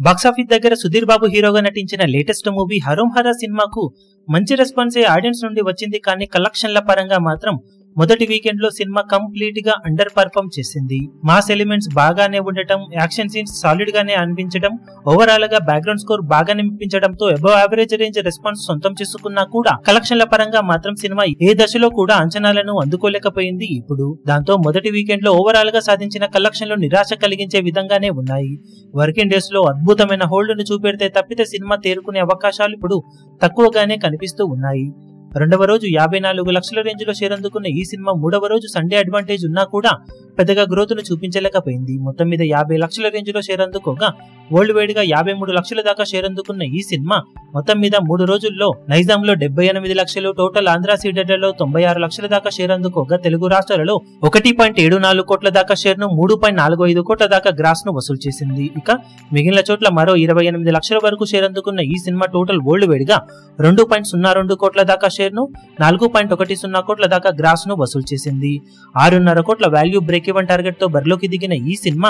Box office దగ్గర సుధీర్ బాబు హీరోగా నటించిన లేటెస్ట్ మూవీ హరోం హరా సినిమాకు మంచి రెస్పాన్సే ఆడియన్స్ నుండి వచ్చింది. కానీ కలెక్షన్ల పరంగా మాత్రం మొదటి వీకెండ్ లో సినిమా కంప్లీట్ గా అండర్ పర్ఫార్మ్ చేసింది. మాస్ ఎలిమెంట్స్ బాగానే ఉండటం, యాక్షన్ సీన్స్ సాలిడ్ గానే అనిపించడం, ఓవరాల్ గా బ్యాక్గ్రౌండ్ స్కోర్ బాగానే అనిపించడంతో అబవ్ యావరేజ్ రేంజ్ రెస్పాన్స్ సొంతం చేసుకున్నా కూడా కలెక్షన్ల పరంగా మాత్రం సినిమా ఏ దశలో కూడా అంచనాలను అందుకోలేకపోయింది. ఇప్పుడు దాంతో మొదటి వీకెండ్ లో ఓవరాల్ గా సాధించిన కలెక్షన్లు నిరాశ కలిగించే విధంగానే ఉన్నాయి. వర్కింగ్ డేస్ లో అద్భుతమైన హోల్డ్ ను చూపెడితే తప్పితే సినిమా తేరుకునే అవకాశాలు ఇప్పుడు తక్కువగానే కనిపిస్తూ ఉన్నాయి. రెండవ రోజు 54 లక్షల రేంజ్ లో షేర్ అందుకున్న ఈ సినిమా మూడవ రోజు సండే అడ్వాంటేజ్ ఉన్నా కూడా పెద్దగా గ్రోత్ ను చూపించలేకపోయింది. మొత్తం మీద 50 లక్షల రేంజ్ లో షేర్ అందుకోగా వరల్డ్ వైడ్ గా 53 లక్షల దాకా షేర్ అందుకున్న ఈ సినిమా మొత్తం మీద 3 రోజుల్లో నైజాంలో 78 లక్షలు, టోటల్ ఆంధ్ర సీడెడ్లలో 96 లక్షల దాకా షేర్ అందుకోగా తెలుగు రాష్ట్రాలలో 1.74 కోట్ల దాకా షేర్ ను 3.45 కోట్ల దాకా గ్రాస్ ను వసూలు చేసింది. ఇక మిగిలిన చోట్ల మరో 28 లక్షల వరకు షేర్ అందుకున్న ఈ సినిమా టోటల్ వరల్డ్ వైడ్ గా 2.02 కోట్ల దాకా షేర్ ను 4.10 కోట్ల దాకా గ్రాస్ ను వసూలు చేసింది. 6.5 కోట్ల వాల్యూ బ్రేక్ ఈవెన్ టార్గెట్ తో బరిలోకి దిగిన ఈ సినిమా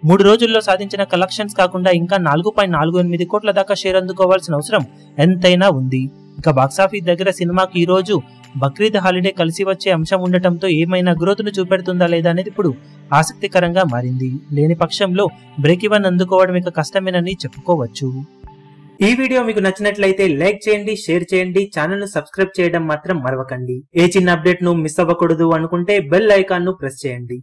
3 రోజుల్లో సాధించిన కలెక్షన్స్ కాకుండా ఇంకా 4.48 కోట్ల దాకా షేర్ అందుకోవాల్సిన అవసరం ఎంతైనా ఉంది. ఇక బాక్సాఫీస్ దగ్గర సినిమాకి ఈ రోజు బక్రీద్ హాలిడే కలిసి వచ్చే అంశం ఉండటంతో ఏమైనా గ్రోత్ ను చూపెడుతుందా లేదా అనేది ఇప్పుడు ఆసక్తికరంగా మారింది. లేని పక్షంలో బ్రేక్ ఈవెన్ అందుకోవడం ఇక కష్టమేనని చెప్పుకోవచ్చు. ఈ వీడియో మీకు నచ్చినట్లయితే లైక్ చేయండి, షేర్ చేయండి, ఛానల్ ను సబ్స్క్రైబ్ చేయడం మాత్రం మరవకండి. ఏ చిన్న అప్డేట్ ను మిస్ అవ్వకూడదు అనుకుంటే బెల్ ఐకాన్ ను ప్రెస్ చేయండి.